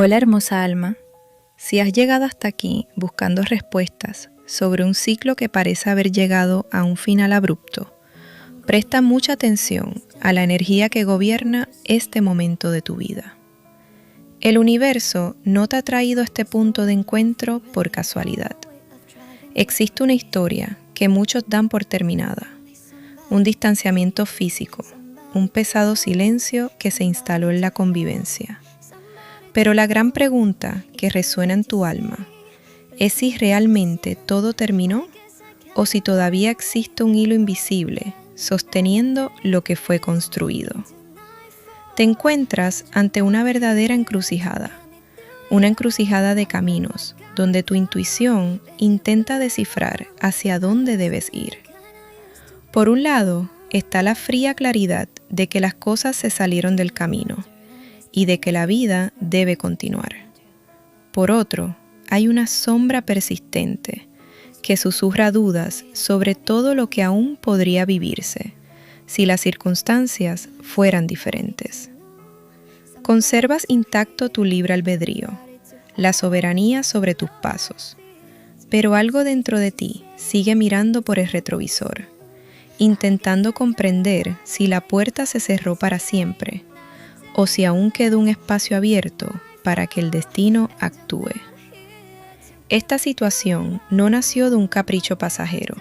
Hola hermosa alma, si has llegado hasta aquí buscando respuestas sobre un ciclo que parece haber llegado a un final abrupto, presta mucha atención a la energía que gobierna este momento de tu vida. El universo no te ha traído a este punto de encuentro por casualidad. Existe una historia que muchos dan por terminada, un distanciamiento físico, un pesado silencio que se instaló en la convivencia. Pero la gran pregunta que resuena en tu alma es si realmente todo terminó o si todavía existe un hilo invisible sosteniendo lo que fue construido. Te encuentras ante una verdadera encrucijada, una encrucijada de caminos donde tu intuición intenta descifrar hacia dónde debes ir. Por un lado está la fría claridad de que las cosas se salieron del camino y de que la vida debe continuar. Por otro, hay una sombra persistente que susurra dudas sobre todo lo que aún podría vivirse si las circunstancias fueran diferentes. Conservas intacto tu libre albedrío, la soberanía sobre tus pasos, pero algo dentro de ti sigue mirando por el retrovisor, intentando comprender si la puerta se cerró para siempre o si aún quedó un espacio abierto para que el destino actúe. Esta situación no nació de un capricho pasajero,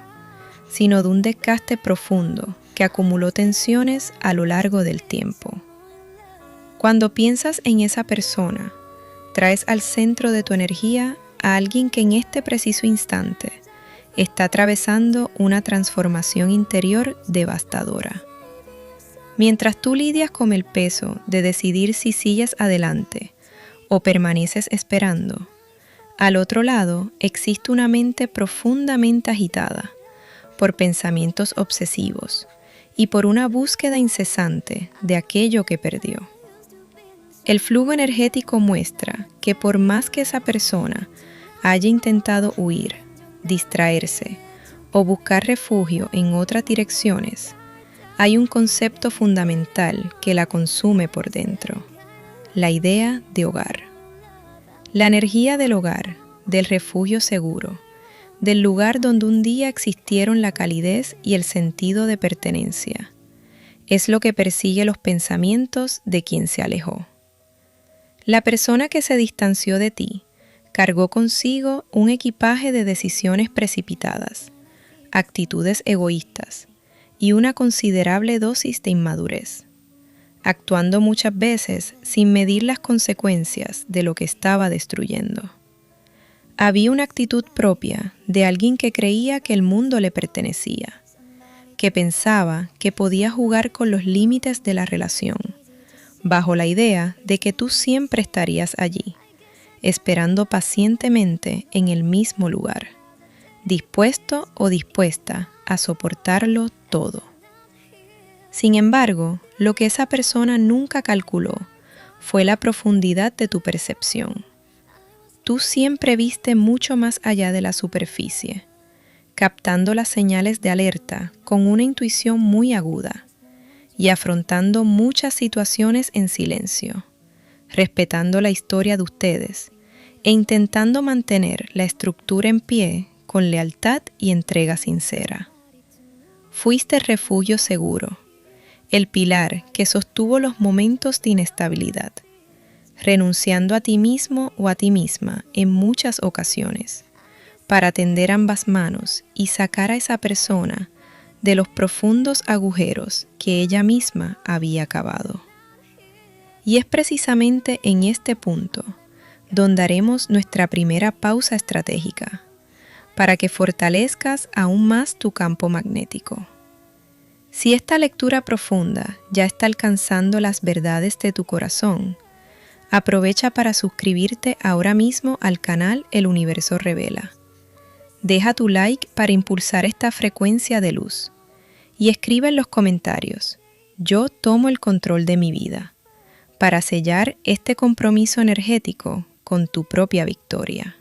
sino de un desgaste profundo que acumuló tensiones a lo largo del tiempo. Cuando piensas en esa persona, traes al centro de tu energía a alguien que en este preciso instante está atravesando una transformación interior devastadora. Mientras tú lidias con el peso de decidir si sigues adelante o permaneces esperando, al otro lado existe una mente profundamente agitada por pensamientos obsesivos y por una búsqueda incesante de aquello que perdió. El flujo energético muestra que por más que esa persona haya intentado huir, distraerse o buscar refugio en otras direcciones, hay un concepto fundamental que la consume por dentro, la idea de hogar. La energía del hogar, del refugio seguro, del lugar donde un día existieron la calidez y el sentido de pertenencia, es lo que persigue los pensamientos de quien se alejó. La persona que se distanció de ti cargó consigo un equipaje de decisiones precipitadas, actitudes egoístas, y una considerable dosis de inmadurez, actuando muchas veces sin medir las consecuencias de lo que estaba destruyendo. Había una actitud propia de alguien que creía que el mundo le pertenecía, que pensaba que podía jugar con los límites de la relación, bajo la idea de que tú siempre estarías allí, esperando pacientemente en el mismo lugar, dispuesto o dispuesta a soportarlo todo. Sin embargo, lo que esa persona nunca calculó fue la profundidad de tu percepción. Tú siempre viste mucho más allá de la superficie, captando las señales de alerta con una intuición muy aguda y afrontando muchas situaciones en silencio, respetando la historia de ustedes e intentando mantener la estructura en pie con lealtad y entrega sincera. Fuiste el refugio seguro, el pilar que sostuvo los momentos de inestabilidad, renunciando a ti mismo o a ti misma en muchas ocasiones, para tender ambas manos y sacar a esa persona de los profundos agujeros que ella misma había cavado. Y es precisamente en este punto donde haremos nuestra primera pausa estratégica, para que fortalezcas aún más tu campo magnético. Si esta lectura profunda ya está alcanzando las verdades de tu corazón, aprovecha para suscribirte ahora mismo al canal El Universo Revela. Deja tu like para impulsar esta frecuencia de luz y escribe en los comentarios: yo tomo el control de mi vida, para sellar este compromiso energético con tu propia victoria.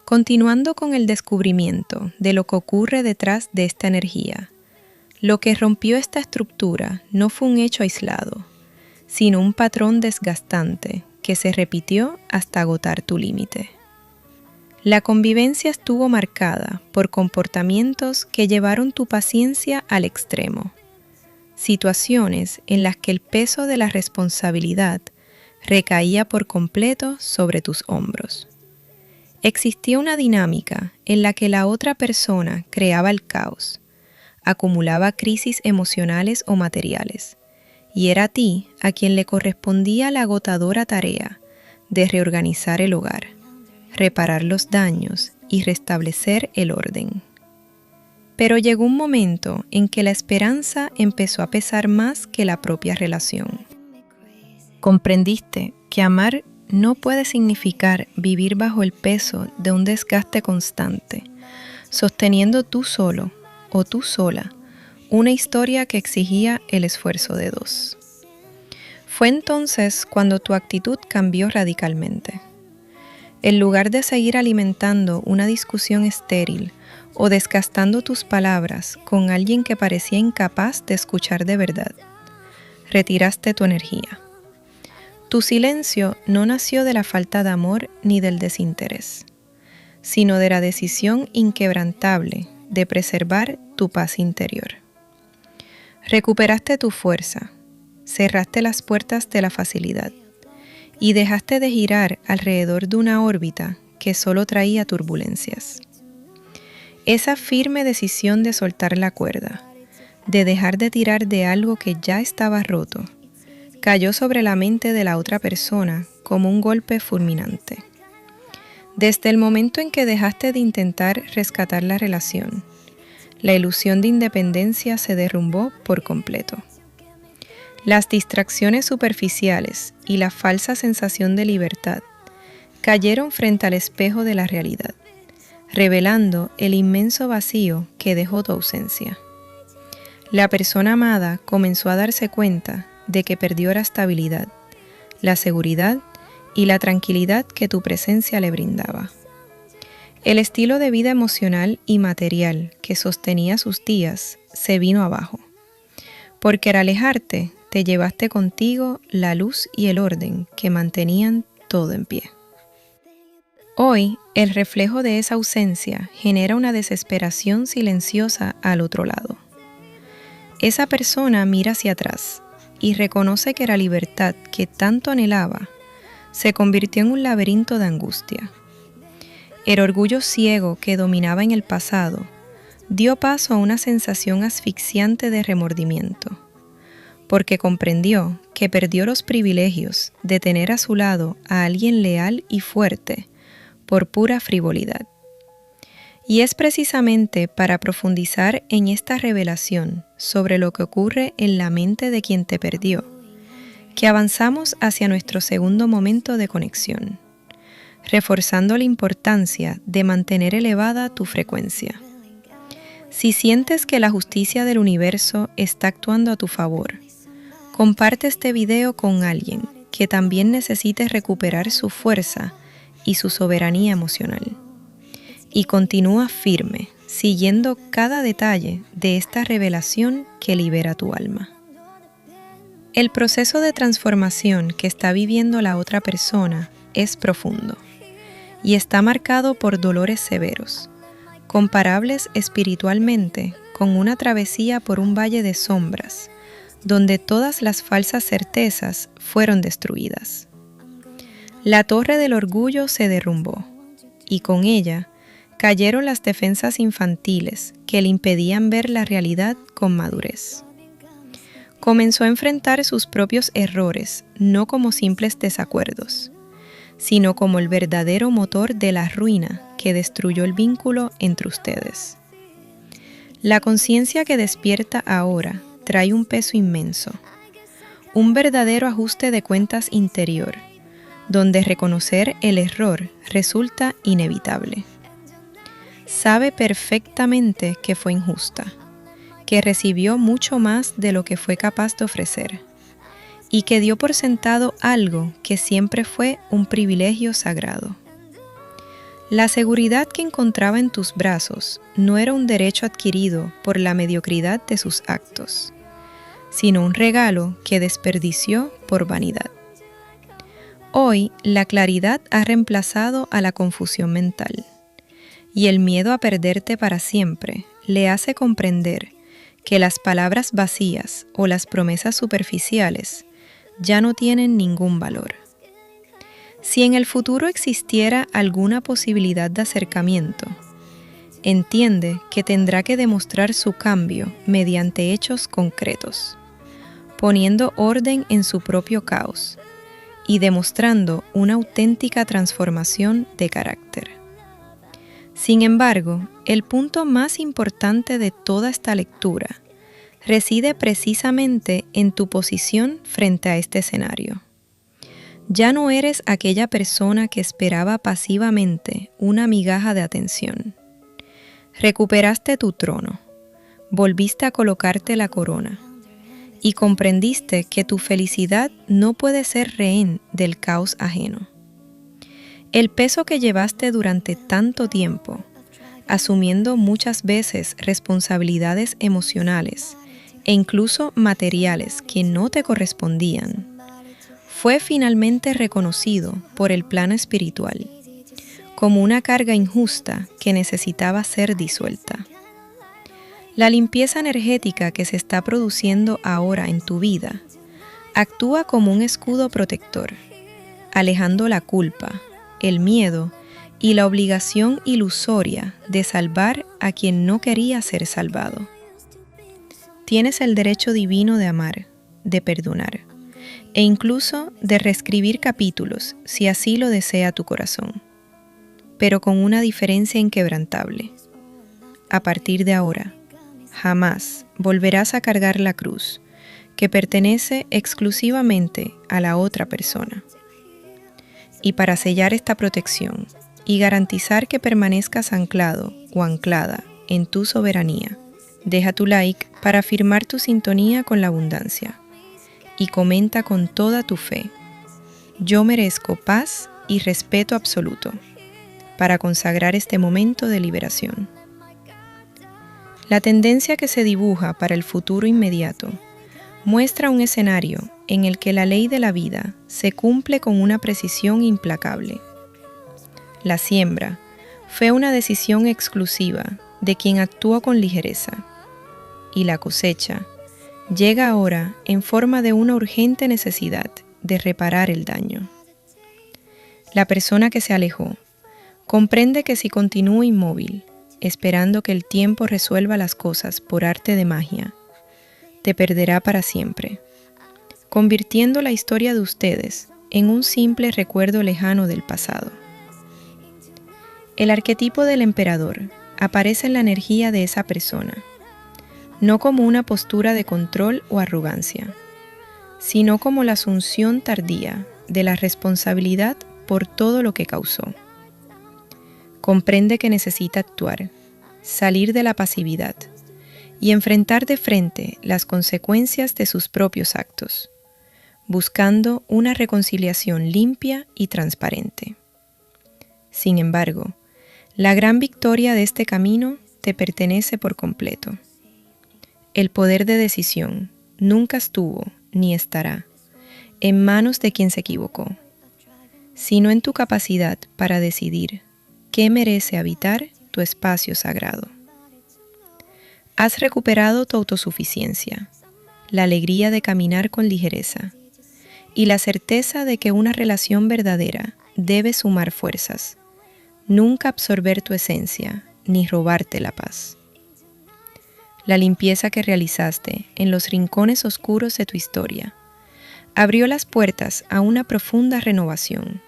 Continuando con el descubrimiento de lo que ocurre detrás de esta energía, lo que rompió esta estructura no fue un hecho aislado, sino un patrón desgastante que se repitió hasta agotar tu límite. La convivencia estuvo marcada por comportamientos que llevaron tu paciencia al extremo, situaciones en las que el peso de la responsabilidad recaía por completo sobre tus hombros. Existía una dinámica en la que la otra persona creaba el caos, acumulaba crisis emocionales o materiales, y era a ti a quien le correspondía la agotadora tarea de reorganizar el hogar, reparar los daños y restablecer el orden. Pero llegó un momento en que la esperanza empezó a pesar más que la propia relación. Comprendiste que amar no puede significar vivir bajo el peso de un desgaste constante, sosteniendo tú solo o tú sola una historia que exigía el esfuerzo de dos. Fue entonces cuando tu actitud cambió radicalmente. En lugar de seguir alimentando una discusión estéril o desgastando tus palabras con alguien que parecía incapaz de escuchar de verdad, retiraste tu energía. Tu silencio no nació de la falta de amor ni del desinterés, sino de la decisión inquebrantable de preservar tu paz interior. Recuperaste tu fuerza, cerraste las puertas de la facilidad y dejaste de girar alrededor de una órbita que solo traía turbulencias. Esa firme decisión de soltar la cuerda, de dejar de tirar de algo que ya estaba roto, cayó sobre la mente de la otra persona como un golpe fulminante. Desde el momento en que dejaste de intentar rescatar la relación, la ilusión de independencia se derrumbó por completo. Las distracciones superficiales y la falsa sensación de libertad cayeron frente al espejo de la realidad, revelando el inmenso vacío que dejó tu ausencia. La persona amada comenzó a darse cuenta de que perdió la estabilidad, la seguridad y la tranquilidad que tu presencia le brindaba. El estilo de vida emocional y material que sostenía sus días se vino abajo, porque al alejarte te llevaste contigo la luz y el orden que mantenían todo en pie. Hoy, el reflejo de esa ausencia genera una desesperación silenciosa al otro lado. Esa persona mira hacia atrás y reconoce que la libertad que tanto anhelaba se convirtió en un laberinto de angustia. El orgullo ciego que dominaba en el pasado dio paso a una sensación asfixiante de remordimiento, porque comprendió que perdió los privilegios de tener a su lado a alguien leal y fuerte por pura frivolidad. Y es precisamente para profundizar en esta revelación sobre lo que ocurre en la mente de quien te perdió, que avanzamos hacia nuestro segundo momento de conexión, reforzando la importancia de mantener elevada tu frecuencia. Si sientes que la justicia del universo está actuando a tu favor, comparte este video con alguien que también necesite recuperar su fuerza y su soberanía emocional. Y continúa firme, siguiendo cada detalle de esta revelación que libera tu alma. El proceso de transformación que está viviendo la otra persona es profundo y está marcado por dolores severos, comparables espiritualmente con una travesía por un valle de sombras, donde todas las falsas certezas fueron destruidas. La torre del orgullo se derrumbó, y con ella cayeron las defensas infantiles que le impedían ver la realidad con madurez. Comenzó a enfrentar sus propios errores no como simples desacuerdos, sino como el verdadero motor de la ruina que destruyó el vínculo entre ustedes. La conciencia que despierta ahora trae un peso inmenso, un verdadero ajuste de cuentas interior, donde reconocer el error resulta inevitable. Sabe perfectamente que fue injusta, que recibió mucho más de lo que fue capaz de ofrecer, y que dio por sentado algo que siempre fue un privilegio sagrado. La seguridad que encontraba en tus brazos no era un derecho adquirido por la mediocridad de sus actos, sino un regalo que desperdició por vanidad. Hoy la claridad ha reemplazado a la confusión mental, y el miedo a perderte para siempre le hace comprender que las palabras vacías o las promesas superficiales ya no tienen ningún valor. Si en el futuro existiera alguna posibilidad de acercamiento, entiende que tendrá que demostrar su cambio mediante hechos concretos, poniendo orden en su propio caos y demostrando una auténtica transformación de carácter. Sin embargo, el punto más importante de toda esta lectura reside precisamente en tu posición frente a este escenario. Ya no eres aquella persona que esperaba pasivamente una migaja de atención. Recuperaste tu trono, volviste a colocarte la corona y comprendiste que tu felicidad no puede ser rehén del caos ajeno. El peso que llevaste durante tanto tiempo, asumiendo muchas veces responsabilidades emocionales e incluso materiales que no te correspondían, fue finalmente reconocido por el plano espiritual como una carga injusta que necesitaba ser disuelta. La limpieza energética que se está produciendo ahora en tu vida actúa como un escudo protector, alejando la culpa, el miedo y la obligación ilusoria de salvar a quien no quería ser salvado. Tienes el derecho divino de amar, de perdonar, e incluso de reescribir capítulos si así lo desea tu corazón, pero con una diferencia inquebrantable. A partir de ahora, jamás volverás a cargar la cruz que pertenece exclusivamente a la otra persona. Y para sellar esta protección y garantizar que permanezcas anclado o anclada en tu soberanía, deja tu like para afirmar tu sintonía con la abundancia y comenta con toda tu fe: yo merezco paz y respeto absoluto, para consagrar este momento de liberación. La tendencia que se dibuja para el futuro inmediato muestra un escenario en el que la ley de la vida se cumple con una precisión implacable. La siembra fue una decisión exclusiva de quien actuó con ligereza, y la cosecha llega ahora en forma de una urgente necesidad de reparar el daño. La persona que se alejó comprende que si continúa inmóvil, esperando que el tiempo resuelva las cosas por arte de magia, te perderá para siempre, convirtiendo la historia de ustedes en un simple recuerdo lejano del pasado. El arquetipo del emperador aparece en la energía de esa persona, no como una postura de control o arrogancia, sino como la asunción tardía de la responsabilidad por todo lo que causó. Comprende que necesita actuar, salir de la pasividad y enfrentar de frente las consecuencias de sus propios actos, buscando una reconciliación limpia y transparente. Sin embargo, la gran victoria de este camino te pertenece por completo. El poder de decisión nunca estuvo ni estará en manos de quien se equivocó, sino en tu capacidad para decidir qué merece habitar tu espacio sagrado. Has recuperado tu autosuficiencia, la alegría de caminar con ligereza y la certeza de que una relación verdadera debe sumar fuerzas, nunca absorber tu esencia ni robarte la paz. La limpieza que realizaste en los rincones oscuros de tu historia abrió las puertas a una profunda renovación,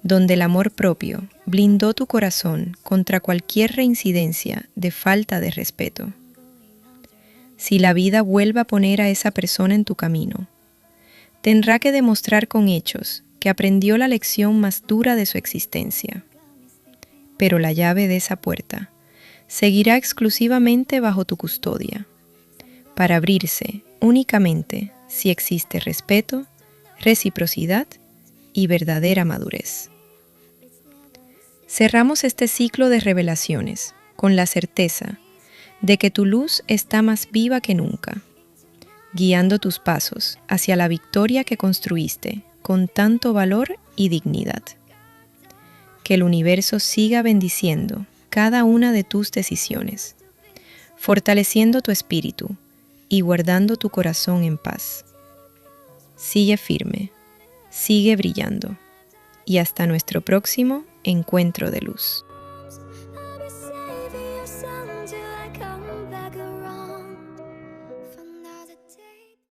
donde el amor propio blindó tu corazón contra cualquier reincidencia de falta de respeto. Si la vida vuelve a poner a esa persona en tu camino, tendrá que demostrar con hechos que aprendió la lección más dura de su existencia. Pero la llave de esa puerta seguirá exclusivamente bajo tu custodia, para abrirse únicamente si existe respeto, reciprocidad y verdadera madurez. Cerramos este ciclo de revelaciones con la certeza de que tu luz está más viva que nunca, guiando tus pasos hacia la victoria que construiste con tanto valor y dignidad. Que el universo siga bendiciendo cada una de tus decisiones, fortaleciendo tu espíritu y guardando tu corazón en paz. Sigue firme, sigue brillando, y hasta nuestro próximo encuentro de luz.